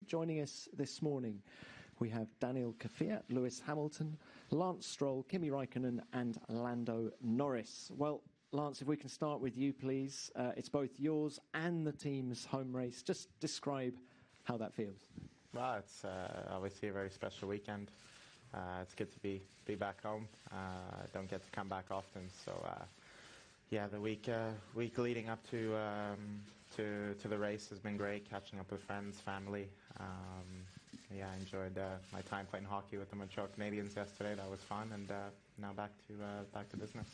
Joining us this morning, we have Daniel Kvyat, Lewis Hamilton, Lance Stroll, Kimi Raikkonen and Lando Norris. Well, Lance, if we can start with you, please. It's both yours and the team's home race. Just describe how that feels. Well, it's obviously a very special weekend. It's good to be back home. Don't get to come back often, so the week leading up to the race has been great. Catching up with friends, family. I enjoyed my time playing hockey with the Montreal Canadiens yesterday. That was fun, and now back to business.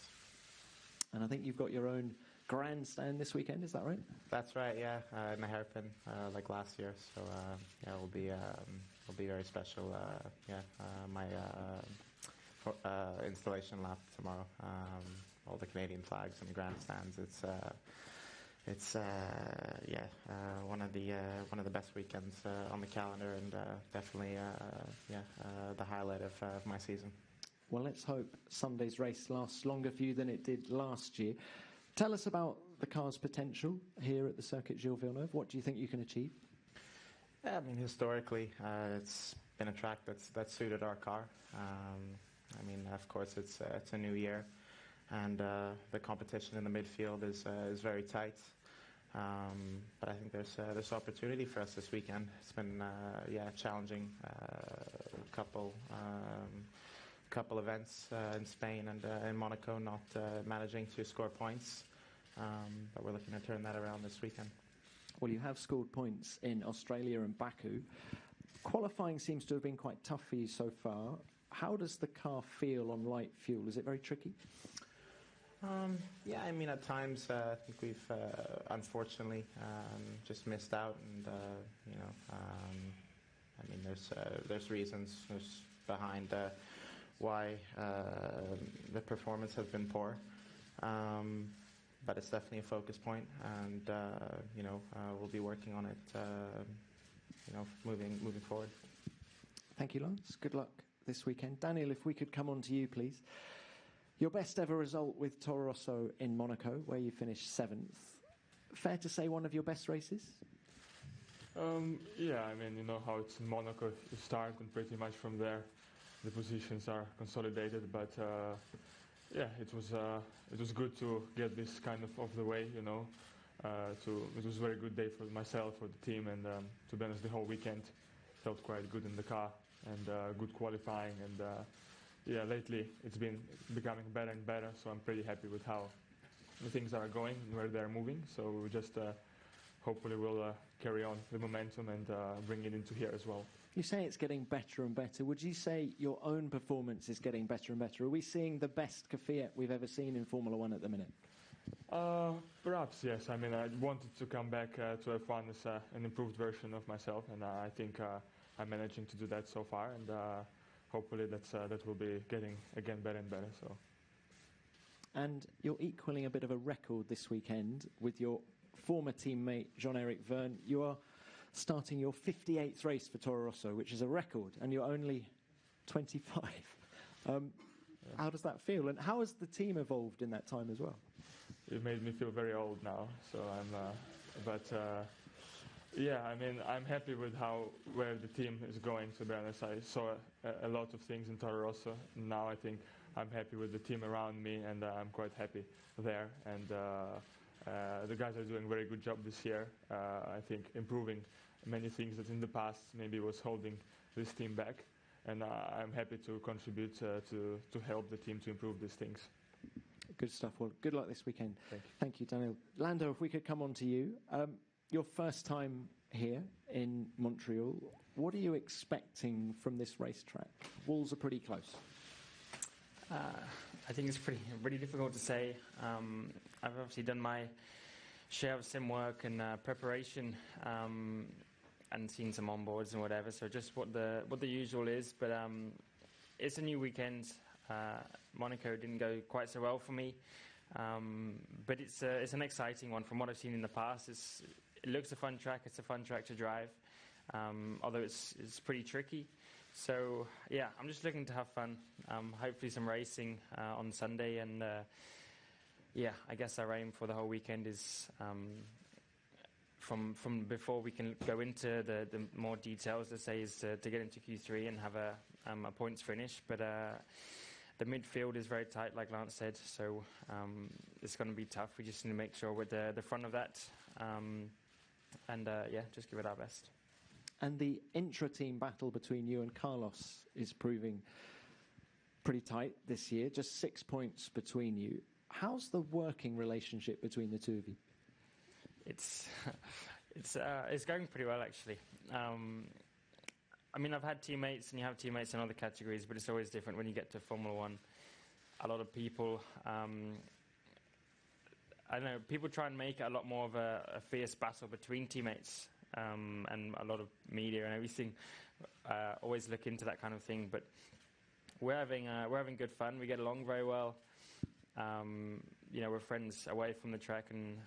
And I think you've got your own grandstand this weekend. Is that right? That's right. Yeah, in the hairpin, like last year. So it'll be very special. My installation lap tomorrow. All the Canadian flags and grandstands. It's one of the best weekends on the calendar, and definitely the highlight of my season. Well, let's hope Sunday's race lasts longer for you than it did last year. Tell us about the car's potential here at the Circuit Gilles Villeneuve. What do you think you can achieve? Yeah, I mean, historically, it's been a track that's suited our car. Of course, it's a new year, and the competition in the midfield is very tight. But I think there's opportunity for us this weekend. It's been a challenging couple events in Spain and in Monaco, not managing to score points. But we're looking to turn that around this weekend. Well, you have scored points in Australia and Baku. Qualifying seems to have been quite tough for you so far. How does the car feel on light fuel? Is it very tricky? At times I think we've unfortunately just missed out, and there's reasons behind why the performance has been poor, but it's definitely a focus point, and we'll be working on it moving forward. Thank you, Lance. Good luck this weekend. Daniel, if we could come on to you, please. Your best ever result with Toro Rosso in Monaco, where you finished 7th. Fair to say one of your best races? You know how it's in Monaco. You start, and pretty much from there the positions are consolidated. But it was good to get this kind of off the way. It was a very good day for myself, for the team, and to be honest, the whole weekend felt quite good in the car, and good qualifying, and lately it's been becoming better and better, so I'm pretty happy with how the things are going and where they're moving. So we just hopefully will carry on the momentum and bring it into here as well. You say it's getting better and better. Would you say your own performance is getting better and better? Are we seeing the best Kvyat we've ever seen in Formula One at the minute? Perhaps, yes. I wanted to come back to F1 as an improved version of myself, and I think I'm managing to do that so far, and hopefully that will be getting again better and better. So. And you're equaling a bit of a record this weekend with your former teammate Jean-Eric Vergne. You are starting your 58th race for Toro Rosso, which is a record, and you're only 25. How does that feel, and how has the team evolved in that time as well? It made me feel very old now, so I'm happy with where the team is going, to be honest. I saw a lot of things in Toro Rosso. Now I think I'm happy with the team around me, and I'm quite happy there. And the guys are doing a very good job this year. I think improving many things that in the past maybe was holding this team back. And I'm happy to contribute to help the team to improve these things. Good stuff. Well, good luck this weekend. Thank you. Thank you, Daniel. Lando, if we could come on to you. Your first time here in Montreal, what are you expecting from this racetrack? Walls are pretty close. I think it's pretty difficult to say. I've obviously done my share of sim work and preparation, and seen some onboards and whatever. So just what the usual is. But it's a new weekend. Monaco didn't go quite so well for me, but it's an exciting one from what I've seen in the past. It looks a fun track. It's a fun track to drive, although it's pretty tricky. So yeah, I'm just looking to have fun. Hopefully some racing on Sunday, and I guess our aim for the whole weekend is from before we can go into the more details, let's say, is to get into Q3 and have a points finish. But the midfield is very tight, like Lance said, so it's going to be tough. We just need to make sure we're the front of that, and just give it our best. And the intra-team battle between you and Carlos is proving pretty tight this year, just 6 points between you. How's the working relationship between the two of you? It's going pretty well, actually. I mean, I've had teammates, and you have teammates in other categories, but it's always different when you get to Formula One. A lot of people, I don't know, people try and make it a lot more of a fierce battle between teammates, and a lot of media and everything always look into that kind of thing. But we're having good fun. We get along very well. We're friends away from the track, and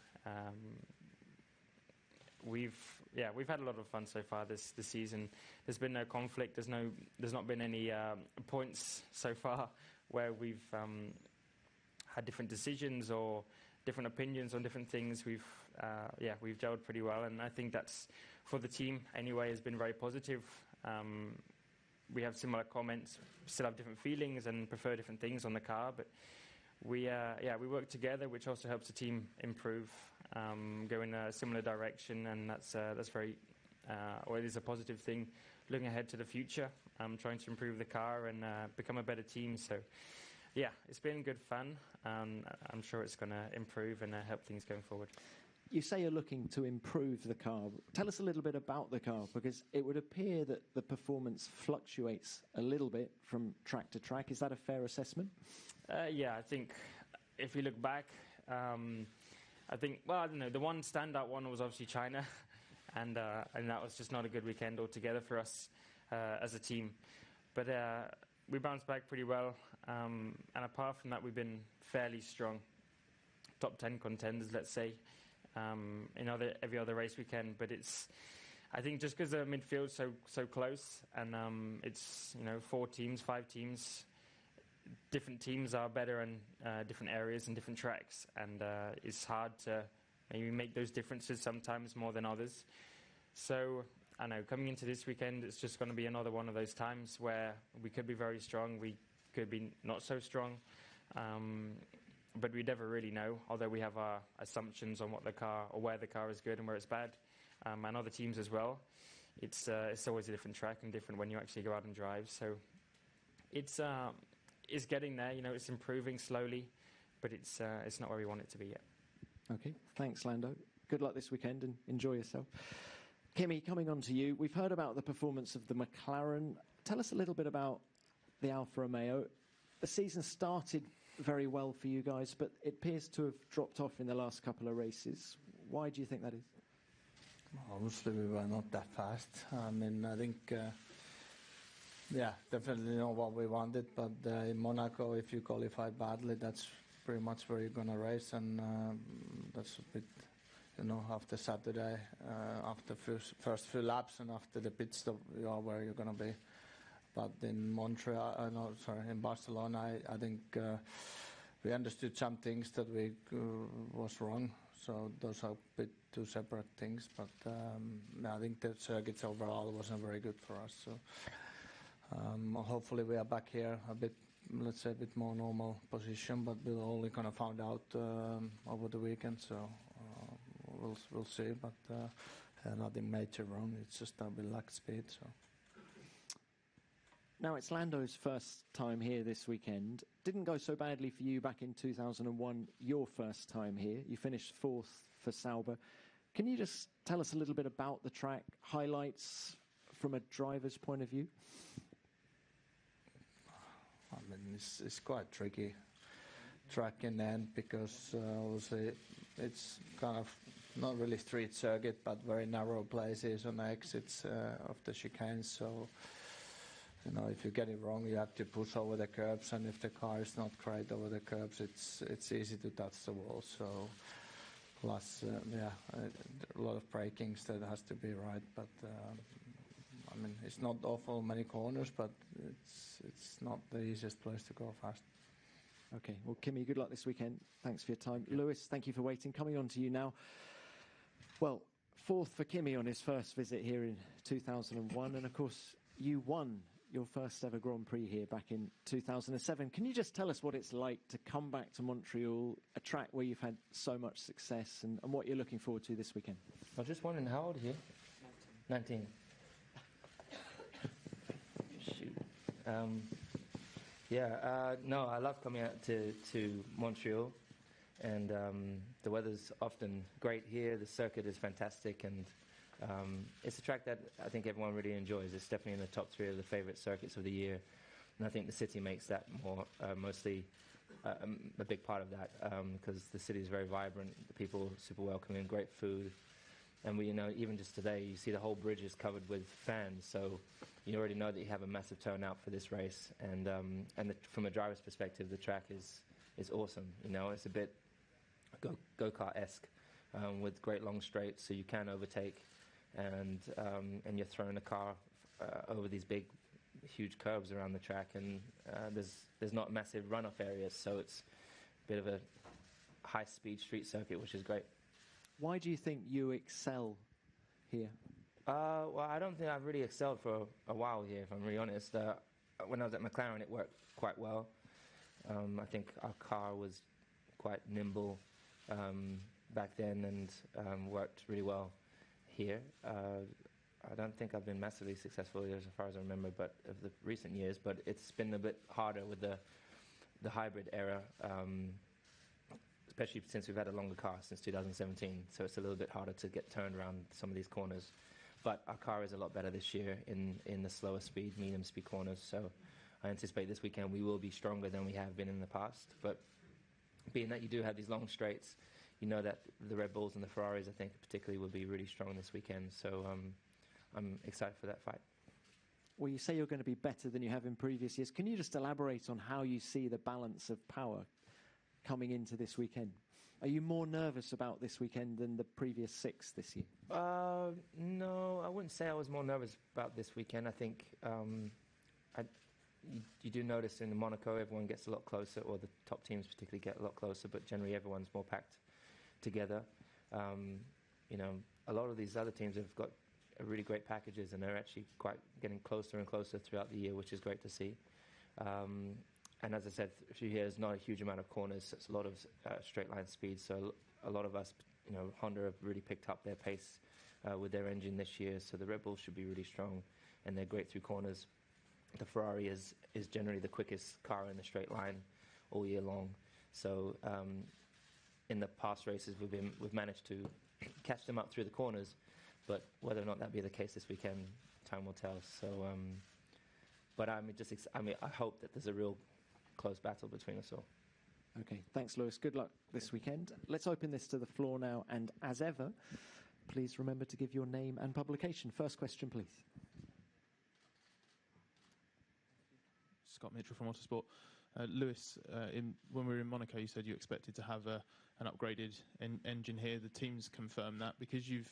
we've had a lot of fun so far this season. There's been no conflict. There's not been any points so far where we've had different decisions or different opinions on different things. We've gelled pretty well, and I think that's, for the team anyway, has been very positive. We have similar comments, still have different feelings and prefer different things on the car, but we work together, which also helps the team improve, go in a similar direction, and that's very, it is a positive thing. Looking ahead to the future, trying to improve the car and become a better team. So, yeah, it's been good fun. I'm sure it's going to improve and help things going forward. You say you're looking to improve the car. Tell us a little bit about the car, because it would appear that the performance fluctuates a little bit from track to track. Is that a fair assessment? I think if you look back, I don't know, the one standout one was obviously China, and that was just not a good weekend altogether for us as a team. But we bounced back pretty well, and apart from that, we've been fairly strong. Top 10 contenders, let's say, in every other race weekend. But I think just because the midfield's so close, and it's 4 teams, 5 teams. Different teams are better in different areas and different tracks, and it's hard to maybe make those differences sometimes more than others. So I know coming into this weekend, it's just going to be another one of those times where we could be very strong, we could be not so strong, but we never really know. Although we have our assumptions on what the car or where the car is good and where it's bad, and other teams as well. It's always a different track and different when you actually go out and drive. So it's getting there, it's improving slowly, but it's not where we want it to be yet. Okay, thanks, Lando. Good luck this weekend and enjoy yourself. Kimi, coming on to you, we've heard about the performance of the McLaren. Tell us a little bit about the Alfa Romeo. The season started very well for you guys, but it appears to have dropped off in the last couple of races. Why do you think that is? Obviously, we were not that fast. I mean, I think... definitely not what we wanted, but in Monaco, if you qualify badly, that's pretty much where you're going to race, and that's a bit, after Saturday, after first few laps and after the pit stop, you are where you're going to be. But in in Barcelona, I think we understood some things that we was wrong, so those are a bit 2 separate things, but I think the circuits overall wasn't very good for us, so... hopefully we are back here a bit more normal position, but we'll only kind of found out over the weekend, so we'll see. But nothing major wrong. It's just that we lack speed. So now it's Lando's first time here this weekend. Didn't go so badly for you back in 2001. Your first time here, you finished 4th for Sauber. Can you just tell us a little bit about the track, highlights from a driver's point of view? I mean, it's quite tricky track in the end, because obviously it's kind of not really street circuit, but very narrow places on the exits of the chicanes. So, if you get it wrong, you have to push over the curbs, and if the car is not great over the curbs, it's easy to touch the wall. So, plus, a lot of brakings that has to be right, but. I mean, it's not awful many corners, but it's not the easiest place to go fast. Okay, well, Kimi, good luck this weekend. Thanks for your time. Lewis, thank you for waiting. Coming on to you now. Well, Fourth for Kimi on his first visit here in 2001, and of course you won your first ever Grand Prix here back in 2007. Can you just tell us what it's like to come back to Montreal, a track where you've had so much success, and what you're looking forward to this weekend? I was just wondering, how old are you? 19. Shoot. No, I love coming out to Montreal, and the weather's often great here. The circuit is fantastic, and it's a track that I think everyone really enjoys. It's definitely in the top 3 of the favorite circuits of the year, and I think the city makes that mostly a big part of that, because the city is very vibrant, the people are super welcoming, great food, and even just today, you see the whole bridge is covered with fans, so you already know that you have a massive turnout for this race, and from a driver's perspective, the track is awesome. It's a bit go-kart-esque, with great long straights, so you can overtake, and you're throwing the car over these big, huge curves around the track, and there's not massive runoff areas, so it's a bit of a high-speed street circuit, which is great. Why do you think you excel here? Well, I don't think I've really excelled for a while here, if I'm really honest. When I was at McLaren, it worked quite well. I think our car was quite nimble back then, and worked really well here. I don't think I've been massively successful here, as far as I remember, but of the recent years. But it's been a bit harder with the hybrid era, especially since we've had a longer car since 2017. So it's a little bit harder to get turned around some of these corners. But our car is a lot better this year in the slower speed, medium speed corners. So I anticipate this weekend we will be stronger than we have been in the past. But being that you do have these long straights, you know that the Red Bulls and the Ferraris, I think, particularly, will be really strong this weekend. So I'm excited for that fight. Well, you say you're going to be better than you have in previous years. Can you just elaborate on how you see the balance of power coming into this weekend? Are you more nervous about this weekend than the previous 6 this year? No, I wouldn't say I was more nervous about this weekend. I think you do notice in Monaco everyone gets a lot closer, or the top teams particularly get a lot closer, but generally everyone's more packed together. A lot of these other teams have got really great packages, and they're actually quite getting closer and closer throughout the year, which is great to see. And as I said, through here, there's not a huge amount of corners. It's a lot of straight line speed. So a lot of us, Honda have really picked up their pace with their engine this year. So the Red Bulls should be really strong, and they're great through corners. The Ferrari is generally the quickest car in the straight line all year long. So in the past races, we've managed to catch them up through the corners. But whether or not that be the case this weekend, time will tell. So, but I hope that there's a real close battle between us all. Okay, thanks, Lewis. Good luck this weekend. Let's open this to the floor now, and as ever, please remember to give your name and publication. First question, please. Scott Mitchell from Autosport. Lewis, when we were in Monaco, you said you expected to have an upgraded engine here. The teams confirmed that. Because you've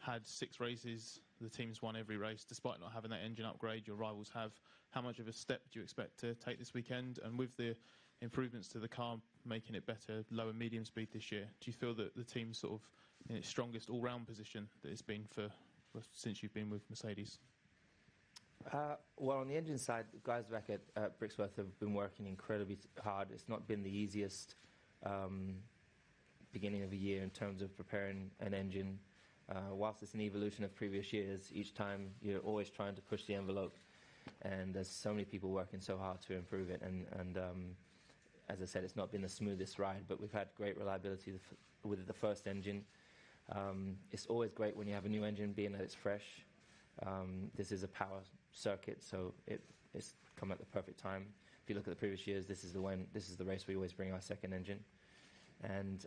had 6 races, the teams won every race, despite not having that engine upgrade, your rivals have. How much of a step do you expect to take this weekend? And with the improvements to the car, making it better, lower medium speed this year, do you feel that the team's sort of in its strongest all-round position that it's been since you've been with Mercedes? Well, on the engine side, the guys back at Brixworth have been working incredibly hard. It's not been the easiest beginning of the year in terms of preparing an engine. Whilst it's an evolution of previous years, each time you're always trying to push the envelope, and there's so many people working so hard to improve it. And as I said, it's not been the smoothest ride, but we've had great reliability with the first engine. It's always great when you have a new engine, being that it's fresh. This is a power circuit, so it's come at the perfect time. If you look at the previous years, this is the race we always bring our second engine, and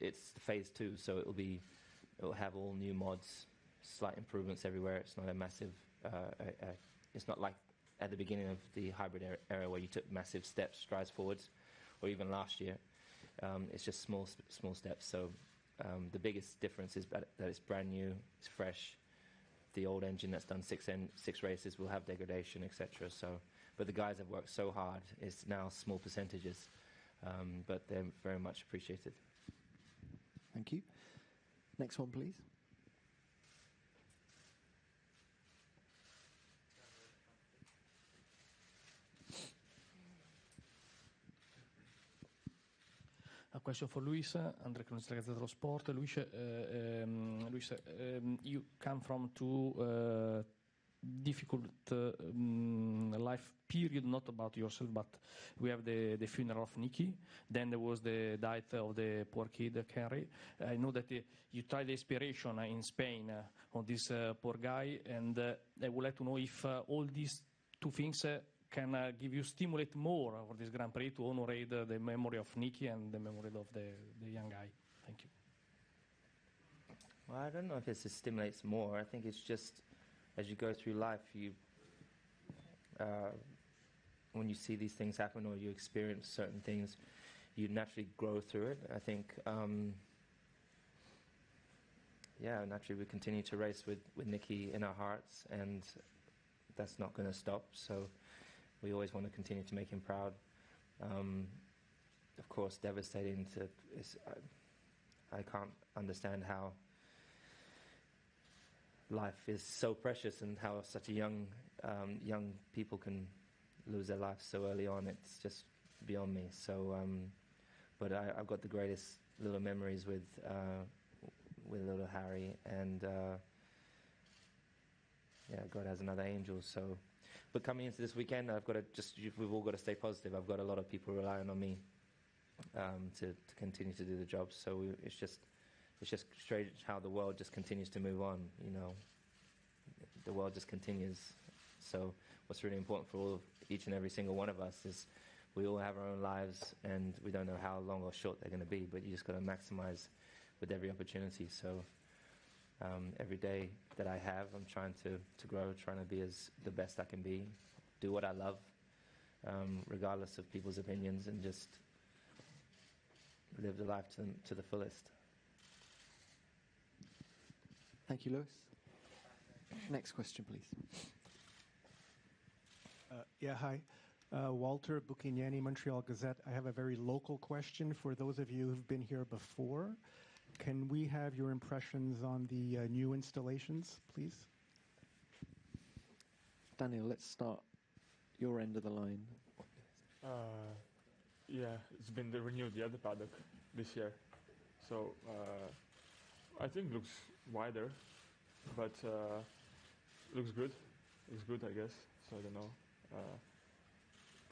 it's phase 2, so it'll have all new mods, slight improvements everywhere. It's not a massive. It's not like at the beginning of the hybrid era where you took massive strides forwards, or even last year. It's just small steps. So the biggest difference is that it's brand new, it's fresh. The old engine that's done 6 races will have degradation, etc. So, but the guys have worked so hard. It's now small percentages, but they're very much appreciated. Thank you. Next one, please. A question for Luis, Andrea Cruz, Gazzetta dello Sport. Luis, you come from two difficult life period, not about yourself, but we have the funeral of Nicky. Then there was the death of the poor kid, Kerry. I know that you tried the inspiration in Spain on this poor guy, and I would like to know if all these two things can give you stimulate more for this Grand Prix to honor the memory of Nicky and the memory of the young guy. Thank you. Well, I don't know if it stimulates more. I think it's just as you go through life, when you see these things happen or you experience certain things, you naturally grow through it. I think, naturally we continue to race with Nicky in our hearts, and that's not going to stop. So we always want to continue to make him proud. Of course, devastating. I can't understand how life is so precious and how such a young people can lose their lives so early on. It's just beyond me. So, but I've got the greatest little memories with little Harry, and God has another angel. So, but coming into this weekend, we've all got to stay positive. I've got a lot of people relying on me to continue to do the job. So it's just strange how the world just continues to move on, you know. The world just continues. So what's really important for each and every single one of us is we all have our own lives, and we don't know how long or short they're going to be, but you just got to maximize with every opportunity. So every day that I have, I'm trying to grow, trying to be as the best I can be, do what I love, regardless of people's opinions, and just live the life to the fullest. Thank you, Lewis. Next question, please. Hi. Walter Buchignani, Montreal Gazette. I have a very local question for those of you who've been here before. Can we have your impressions on the new installations, please? Daniel, let's start your end of the line. It's been renewed, the other paddock this year. So I think it looks wider, but looks good. Looks good, I guess. So I don't know.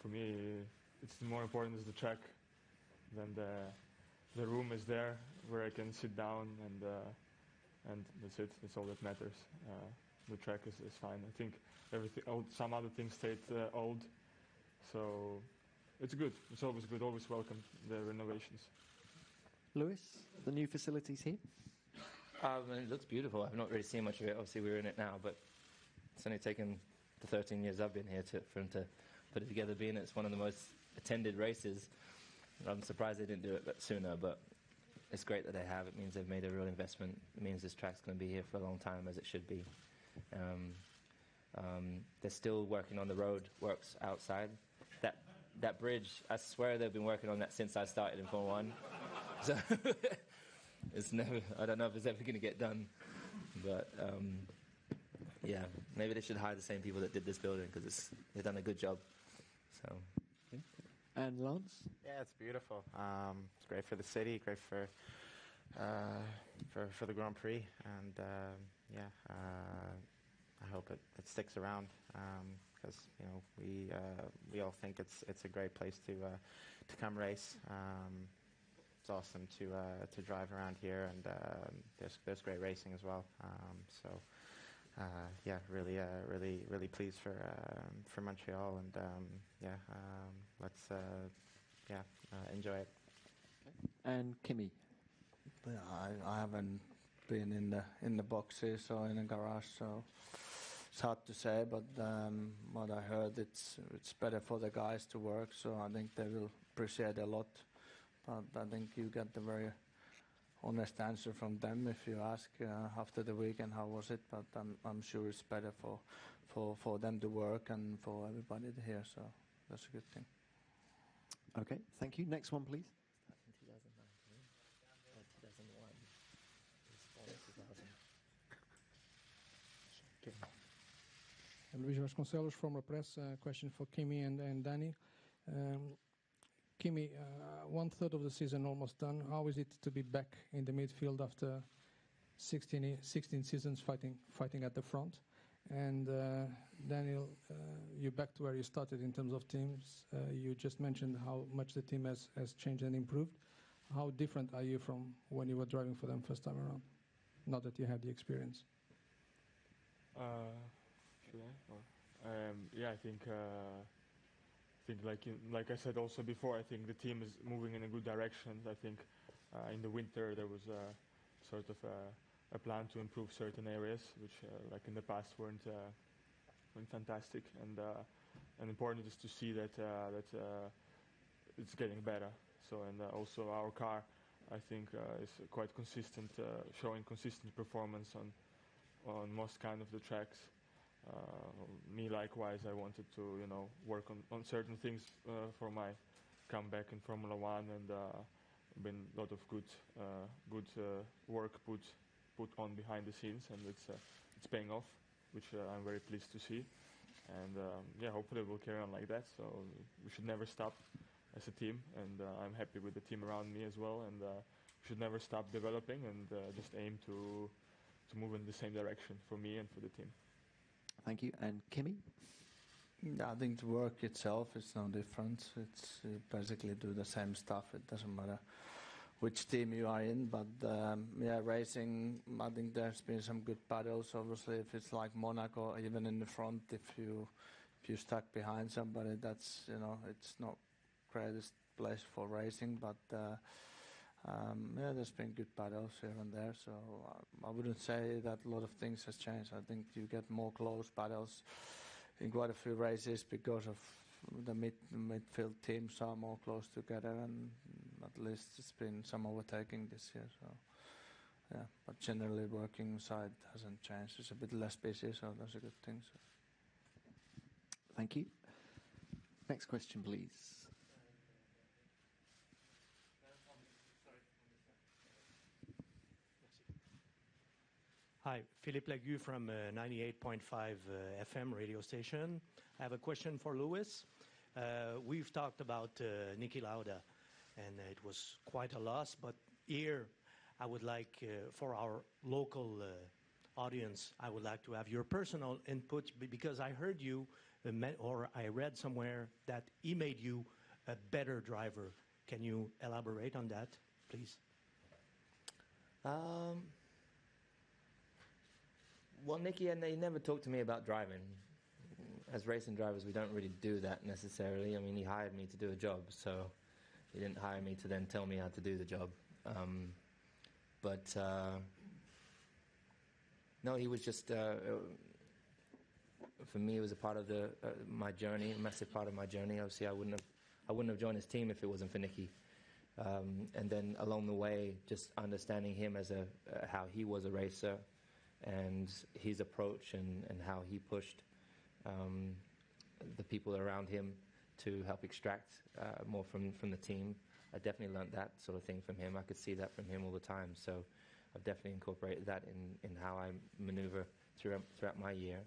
For me, it's more important is the track than the room is there where I can sit down, and that's it. That's all that matters. The track is fine. I think some other things stayed old, so it's good. It's always good. Always welcome the renovations. Lewis, the new facilities here? It looks beautiful. I've not really seen much of it. Obviously, we're in it now, but it's only taken the 13 years I've been here for him to put it together. Being it's one of the most attended races, I'm surprised they didn't do it sooner. But it's great that they have. It means they've made a real investment. It means this track's going to be here for a long time, as it should be. They're still working on the road works outside. That bridge, I swear they've been working on that since I started in Formula 1. So it's never. I don't know if it's ever going to get done, but maybe they should hire the same people that did this building, because they've done a good job. So. And Lance? Yeah, it's beautiful. It's great for the city, great for the Grand Prix, and I hope it sticks around, because we all think it's a great place to come race. It's awesome to drive around here, and there's great racing as well. Really pleased for Montreal, and let's enjoy it. And Kimi? I haven't been in the boxes or in the garage, so it's hard to say. But what I heard, it's better for the guys to work, so I think they will appreciate it a lot. But I think you get the very honest answer from them if you ask after the weekend how was it. But I'm sure it's better for them to work and for everybody to hear. So that's a good thing. Okay, thank you. Next one, please. Luis Vasconcelos, former press. Question for Kimi and Danny. Kimi, 1/3 of the season almost done. How is it to be back in the midfield after 16 seasons fighting at the front? And Daniel, you're back to where you started in terms of teams. You just mentioned how much the team has changed and improved. How different are you from when you were driving for them first time around? Not that you have the experience. Should I? Yeah, I think like I said also before, I think the team is moving in a good direction. I think in the winter there was sort of a plan to improve certain areas, which like in the past weren't fantastic, and important is to see that it's getting better. So and also our car, I think, is quite consistent, showing consistent performance on most kind of the tracks. Me likewise, I wanted to work on certain things for my comeback in Formula One, and been a lot of good work put on behind the scenes, and it's paying off, which I'm very pleased to see. And yeah, hopefully we'll carry on like that. So we should never stop as a team, and I'm happy with the team around me as well. And we should never stop developing, and just aim to move in the same direction for me and for the team. Thank you. And Kimi? I think the work itself is no different. It's you basically do the same stuff. It doesn't matter which team you are in, but yeah, racing, I think there's been some good battles. Obviously, if it's like Monaco, even in the front, if you stuck behind somebody, that's it's not greatest place for racing. But yeah, there's been good battles here and there. So I wouldn't say that a lot of things has changed. I think you get more close battles in quite a few races because of the midfield teams are more close together, and at least it's been some overtaking this year. So yeah, but generally working side hasn't changed. It's a bit less busy, so that's a good thing. So. Thank you. Next question, please. Hi, Philippe Lagu from 98.5 FM radio station. I have a question for Lewis. We've talked about Niki Lauda, and it was quite a loss. But here, I would like, for our local audience, I would like to have your personal input, because I heard you, or I read somewhere that he made you a better driver. Can you elaborate on that, please? Well, Niki, he never talked to me about driving. As racing drivers, we don't really do that necessarily. I mean, he hired me to do a job, so he didn't hire me to then tell me how to do the job. But no, he was just, for me, it was a part of my journey, a massive part of my journey. Obviously, I wouldn't have joined his team if it wasn't for Niki. And then along the way, just understanding him as how he was a racer, and his approach and how he pushed the people around him to help extract more from the team. I definitely learned that sort of thing from him. I could see that from him all the time. So I've definitely incorporated that in how I maneuver throughout my year.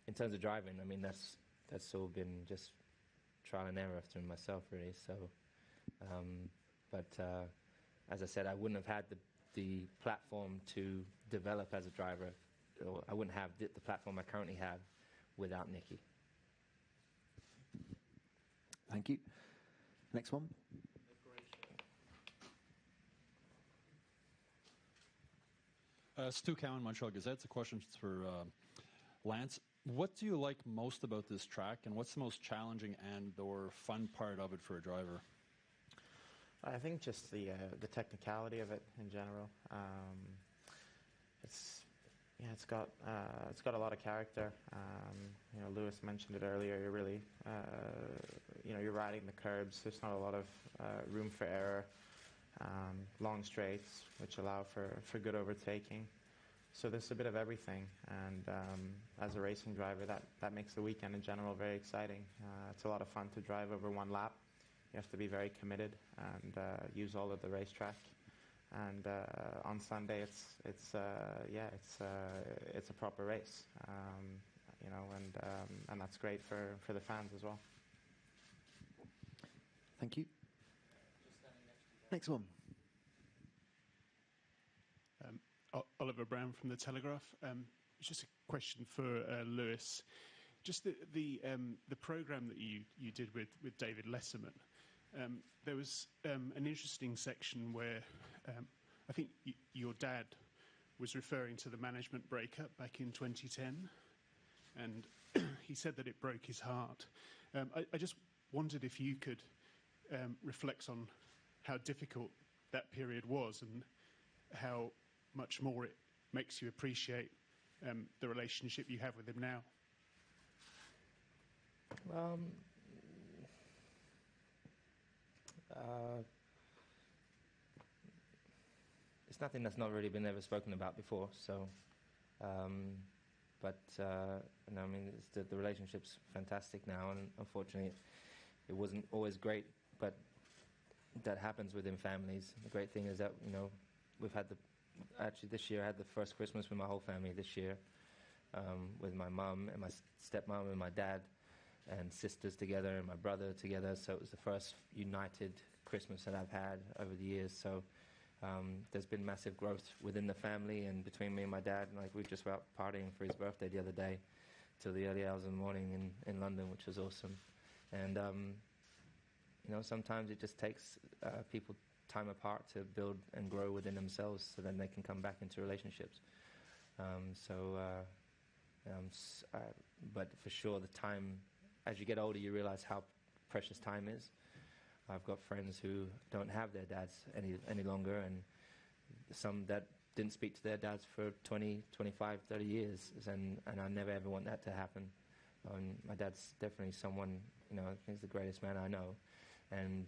In terms of driving, I mean, that's all been just trial and error through myself, really. So, but as I said, I wouldn't have had the platform to develop as a driver, or I wouldn't have the platform I currently have without Niki. Thank you. Next one. Stu Cowan, Montreal Gazette. It's a question for Lance. What do you like most about this track, and what's the most challenging and/or fun part of it for a driver? I think just the technicality of it in general. It's got a lot of character. Lewis mentioned it earlier. You're really, you're riding the curbs. There's not a lot of room for error. Long straights, which allow for good overtaking. So there's a bit of everything. And as a racing driver, that makes the weekend in general very exciting. It's a lot of fun to drive over one lap. You have to be very committed and use all of the racetrack. and on Sunday it's a proper race, and that's great for the fans as well. Thank you. Next one. Oliver Brown from The Telegraph. Just a question for Lewis. Just the program that you did with David Letterman. There was an interesting section where I think your dad was referring to the management breakup back in 2010, and he said that it broke his heart. I just wondered if you could reflect on how difficult that period was and how much more it makes you appreciate the relationship you have with him now. It's nothing that's not really been ever spoken about before. So, the relationship's fantastic now, and unfortunately, it wasn't always great. But that happens within families. The great thing is that we've had this year I had the first Christmas with my whole family this year, with my mum and my stepmom and my dad and sisters together and my brother together. So it was the first united Christmas that I've had over the years. So there's been massive growth within the family and between me and my dad. Like, we just went out partying for his birthday the other day till the early hours of the morning in London, which was awesome. And sometimes it just takes people time apart to build and grow within themselves, so then they can come back into relationships. But for sure, the time, as you get older, you realize how precious time is. I've got friends who don't have their dads any longer, and some that didn't speak to their dads for 20, 25, 30 years, and I never ever want that to happen. My dad's definitely someone, I think he's the greatest man I know, and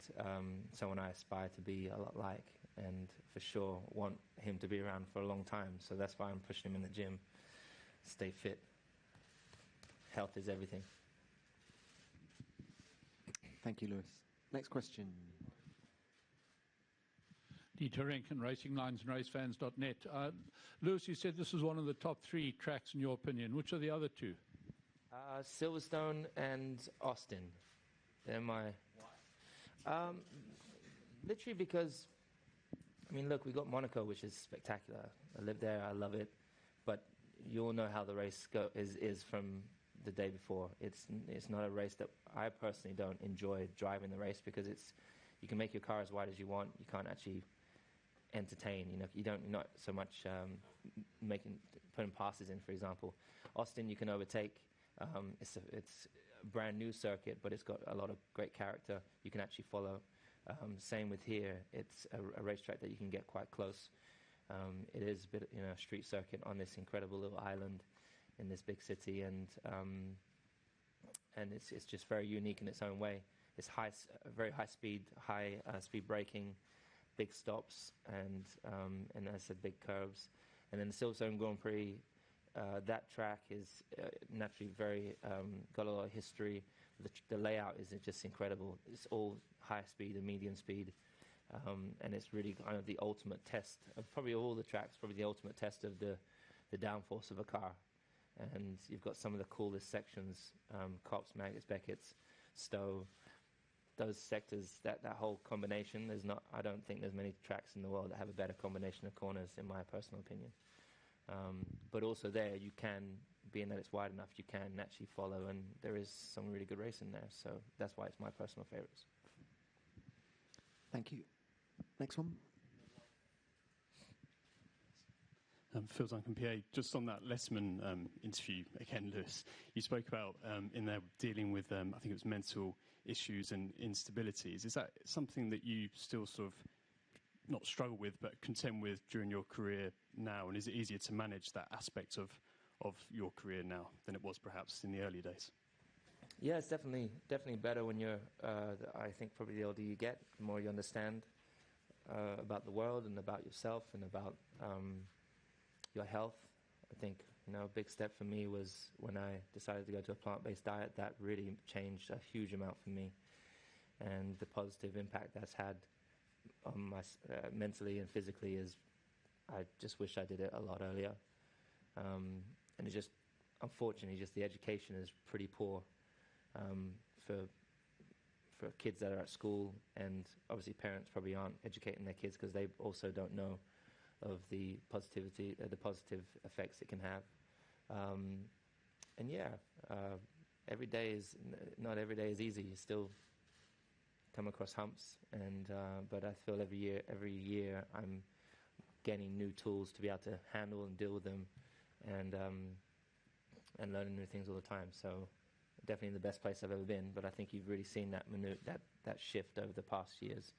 someone I aspire to be a lot like, and for sure want him to be around for a long time. So that's why I'm pushing him in the gym. Stay fit. Health is everything. Thank you, Lewis. Next question. Dieter Renken, Racing Lines and RaceFans.net. Lewis, you said this was one of the top 3 tracks in your opinion. Which are the other 2? Silverstone and Austin. They're my... literally because, look, we got Monaco, which is spectacular. I live there, I love it. But you all know how the race is from the day before. It's not a race that I personally don't enjoy driving the race, because you can make your car as wide as you want. You can't actually entertain. You're not so much putting passes in, for example. Austin, you can overtake. It's a brand new circuit, but it's got a lot of great character. You can actually follow. Same with here. It's a racetrack that you can get quite close. It is a bit, a street circuit on this incredible little island in this big city, and it's just very unique in its own way. It's very high speed braking, big stops, and as I said, big curves. And then the Silverstone Grand Prix, that track is naturally very got a lot of history. The layout is just incredible. It's all high speed and medium speed, and it's really kind of the ultimate test of probably all the tracks. Probably the ultimate test of the downforce of a car. And you've got some of the coolest sections: Copse, Maggots, Beckett's, Stowe. Those sectors, that whole combination. I don't think there's many tracks in the world that have a better combination of corners, in my personal opinion. But also there, you can, being that it's wide enough, you can actually follow, and there is some really good racing there. So that's why it's my personal favourites. Thank you. Next one. Phil Duncan, PA. Just on that Letterman interview, again, Lewis, you spoke about in there dealing with, I think it was mental issues and instabilities. Is that something that you still sort of not struggle with, but contend with during your career now? And is it easier to manage that aspect of your career now than it was perhaps in the early days? Yeah, it's definitely better when you're, I think probably the older you get, the more you understand about the world and about yourself and about your health. I think, a big step for me was when I decided to go to a plant-based diet. That really changed a huge amount for me, and the positive impact that's had on my mentally and physically is I just wish I did it a lot earlier. And it's just, unfortunately, just the education is pretty poor for kids that are at school, and obviously parents probably aren't educating their kids because they also don't know of the positive effects it can have. And yeah, not every day is easy. You still come across humps, and but I feel every year I'm gaining new tools to be able to handle and deal with them, and learning new things all the time. So definitely the best place I've ever been. But I think you've really seen that that shift over the past years,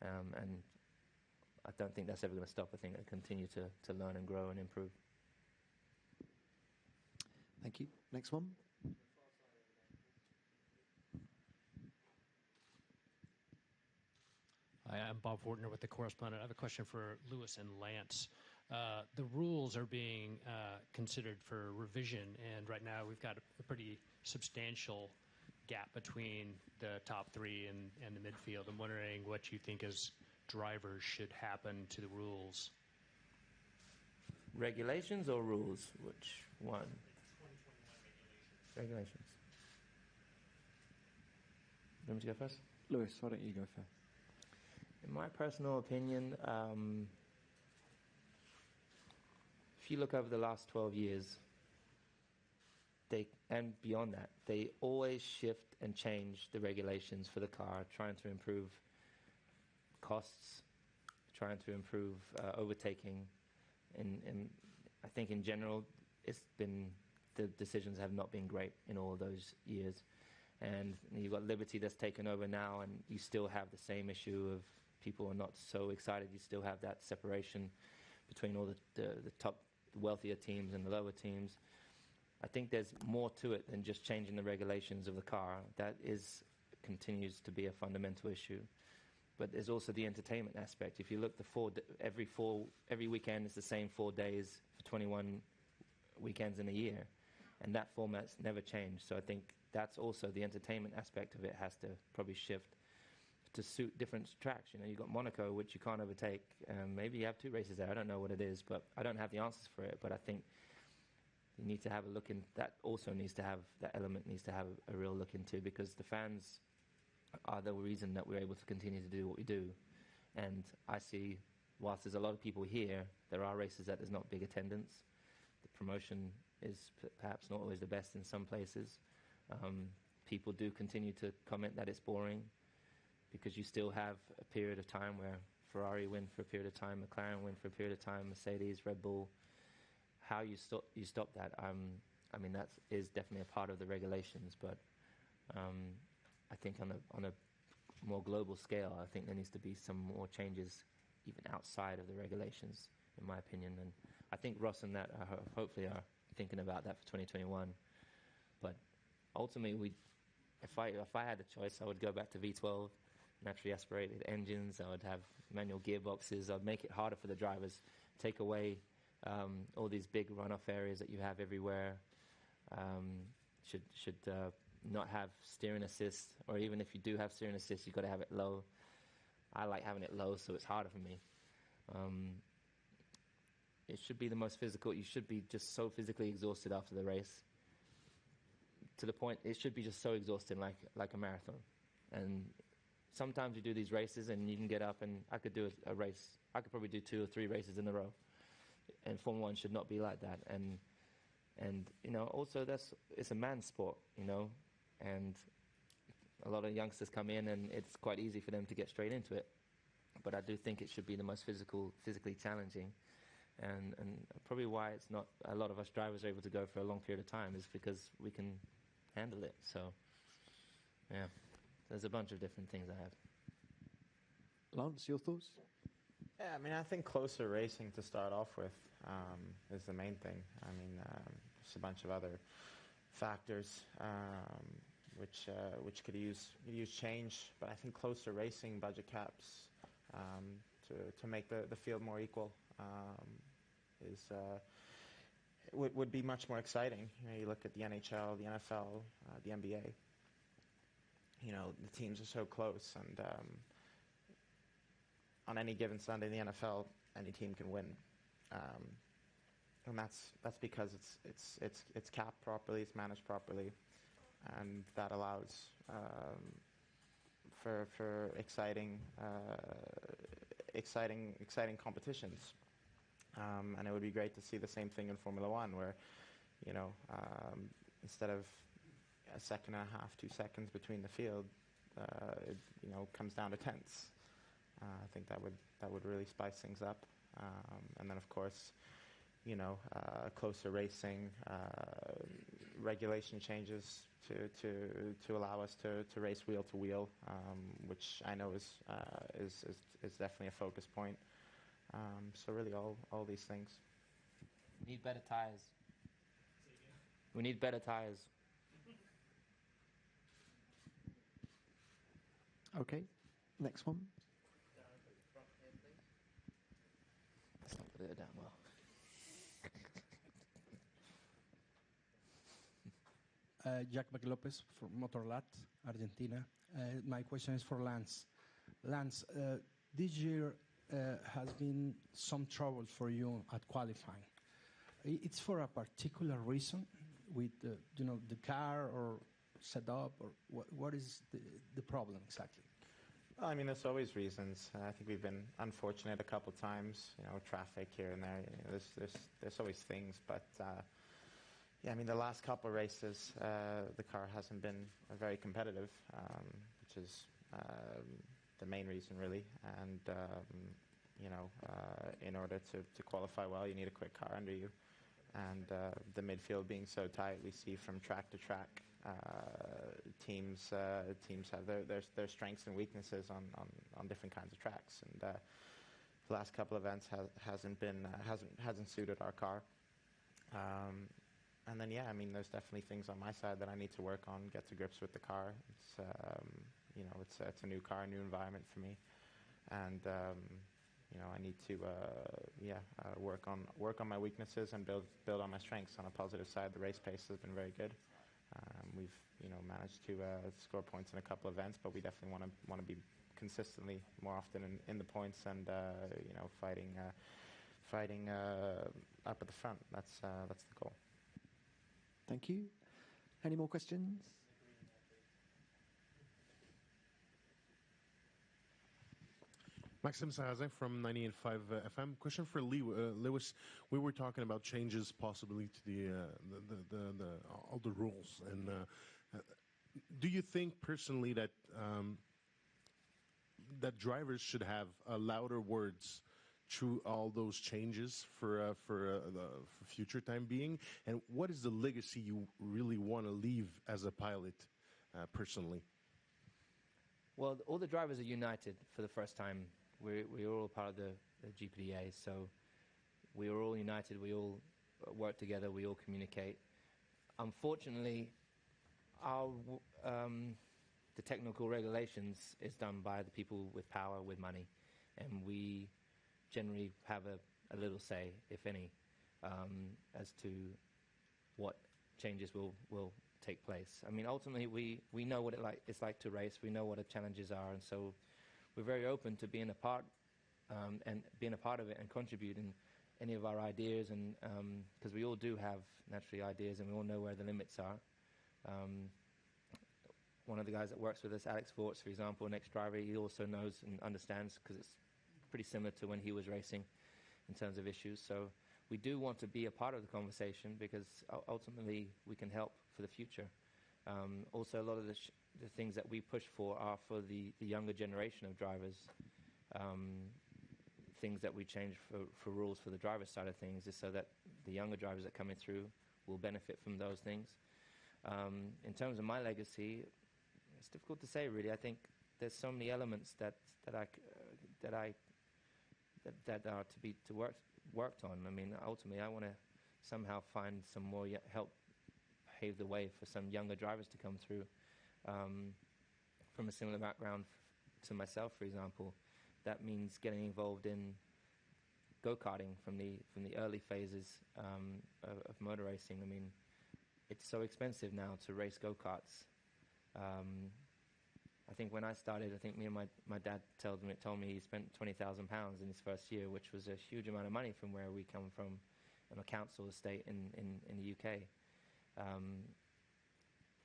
and I don't think that's ever going to stop. I think it'll continue to learn and grow and improve. Thank you. Next one. Hi, I'm Bob Fortner with The Correspondent. I have a question for Lewis and Lance. The rules are being considered for revision, and right now we've got a pretty substantial gap between the top three and the midfield. I'm wondering what you think as drivers should happen to the rules. Regulations or rules? Which one? Regulations. You want me to go first? Lewis, why don't you go first? In my personal opinion, if you look over the last 12 years, and beyond that, they always shift and change the regulations for the car, trying to improve costs, trying to improve overtaking. And I think in general, the decisions have not been great in all of those years. And you've got Liberty that's taken over now, and you still have the same issue of people are not so excited. You still have that separation between all the top wealthier teams and the lower teams. I think there's more to it than just changing the regulations of the car. That continues to be a fundamental issue. But there's also the entertainment aspect. If you look, every weekend is the same 4 days for 21 weekends in a year, and that format's never changed. So I think that's also the entertainment aspect of it has to probably shift to suit different tracks. You know, you've got Monaco, which you can't overtake. Maybe you have 2 races there. I don't know what it is, but I don't have the answers for it. But I think you need to have a look in. That element needs to have a real look into, because the fans are the reason that we're able to continue to do what we do. And I see, whilst there's a lot of people here, there are races that there's not big attendance. The promotion is perhaps not always the best in some places. People do continue to comment that it's boring, because you still have a period of time where Ferrari win for a period of time, McLaren win for a period of time, Mercedes, Red Bull. How you stop that? I mean, that is definitely a part of the regulations, but I think on a more global scale, I think there needs to be some more changes even outside of the regulations, in my opinion. And I think Ross and that hopefully are thinking about that for 2021. But ultimately, if I had a choice, I would go back to V12, naturally aspirated engines. I would have manual gearboxes. I'd make it harder for the drivers, take away all these big runoff areas that you have everywhere. Should not have steering assist, or even if you do have steering assist, you've got to have it low. I like having it low, so it's harder for me. It should be the most physical. You should be just so physically exhausted after the race, to the point it should be just so exhausting, like a marathon. And sometimes you do these races and you can get up, and I could do a race. I could probably do 2 or 3 races in a row. And Formula One should not be like that. And you know, also it's a man's sport, you know, and a lot of youngsters come in and it's quite easy for them to get straight into it. But I do think it should be the most physically challenging, and probably why it's not a lot of us drivers are able to go for a long period of time is because we can handle it. So yeah, there's a bunch of different things I have. Lance, your thoughts? Yeah, I mean, I think closer racing to start off with is the main thing. I mean, there's a bunch of other factors which could use change, but I think closer racing, budget caps, to make the field more equal would be much more exciting. You know, you look at the NHL, the NFL, the NBA. You know, the teams are so close, and on any given Sunday in the NFL, any team can win, and that's because it's capped properly, it's managed properly, and that allows for exciting competitions. And it would be great to see the same thing in Formula One, where instead of a second and a half, 2 seconds between the field, it comes down to tenths. I think that would really spice things up. And then, of course, closer racing, regulation changes to allow us to race wheel to wheel, which I know is definitely a focus point. So really, all these things. We need better tires. We need better tires. Okay, next one. Let's not put it down well. Jack McLopez from Motorlat, Argentina. My question is for Lance. Lance, this year has been some trouble for you at qualifying. It's for a particular reason with the car or setup, or what is the problem exactly? Well, I mean, there's always reasons. I think we've been unfortunate a couple times. Traffic here and there. There's always things, but. Yeah, I mean, the last couple of races, the car hasn't been very competitive, which is the main reason, really. And, in order to qualify well, you need a quick car under you. And the midfield being so tight, we see from track to track, teams have their strengths and weaknesses on different kinds of tracks. And the last couple of events hasn't suited our car. And then, I mean, there's definitely things on my side that I need to work on, get to grips with the car. It's, it's a new car, a new environment for me, and I need to, work on my weaknesses and build on my strengths. On a positive side, the race pace has been very good. We've, managed to score points in a couple of events, but we definitely want to be consistently more often in the points and fighting up at the front. That's the goal. Thank you. Any more questions? Maxim Sarrazin from 98.5 FM. Question for Lewis. We were talking about changes possibly to all the rules, and do you think personally that that drivers should have louder words through all those changes for future time being? And what is the legacy you really want to leave as a pilot, personally? Well, all the drivers are united for the first time. We're all part of the GPDA, so we are all united. We all work together. We all communicate. Unfortunately, the technical regulations is done by the people with power, with money, and we generally have a little say, if any, as to what changes will take place. I mean, ultimately, we know what it's like to race. We know what the challenges are, and so we're very open to being a part and being a part of it and contributing any of our ideas, and because we all do have naturally ideas, and we all know where the limits are. One of the guys that works with us, Alex Vorts, for example, an ex-driver, he also knows and understands, because it's pretty similar to when he was racing in terms of issues. So we do want to be a part of the conversation, because ultimately we can help for the future. Also, a lot of the things that we push for are for the younger generation of drivers. Things that we change for rules for the driver's side of things is so that the younger drivers that are coming through will benefit from those things. In terms of my legacy, it's difficult to say, really. I think there's so many elements that are to be worked on. I mean, ultimately, I want to somehow find some more help pave the way for some younger drivers to come through from a similar background to myself, for example. That means getting involved in go-karting from the early phases of motor racing. I mean, it's so expensive now to race go-karts. I think when I started, I think me and my dad told me he spent £20,000 in his first year, which was a huge amount of money from where we come from, on a council estate in the UK.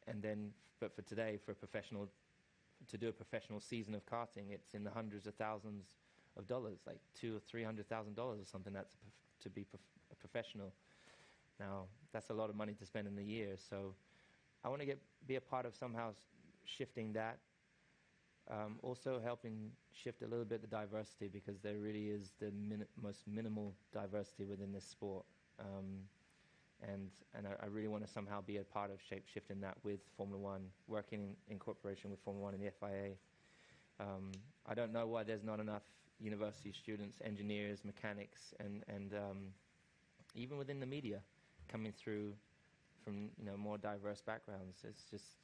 And then, but for today, to do a professional season of karting, it's in the hundreds of thousands of dollars, like $200,000 or $300,000 or something. That's to be a professional. Now, that's a lot of money to spend in a year. So, I want to be a part of somehow shifting that. Also helping shift a little bit the diversity, because there really is the most minimal diversity within this sport. And I really want to somehow be a part of shape-shifting that with Formula One, working in cooperation with Formula One and the FIA. I don't know why there's not enough university students, engineers, mechanics, and even within the media coming through from more diverse backgrounds. It's just,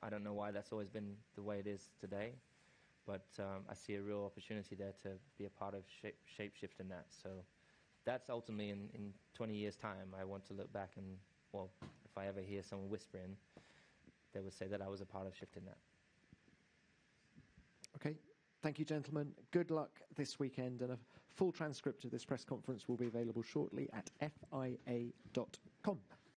I don't know why that's always been the way it is today, but I see a real opportunity there to be a part of shape-shifting that. So that's ultimately in 20 years' time, I want to look back and, well, if I ever hear someone whispering, they would say that I was a part of shifting that. Okay. Thank you, gentlemen. Good luck this weekend, and a full transcript of this press conference will be available shortly at FIA.com.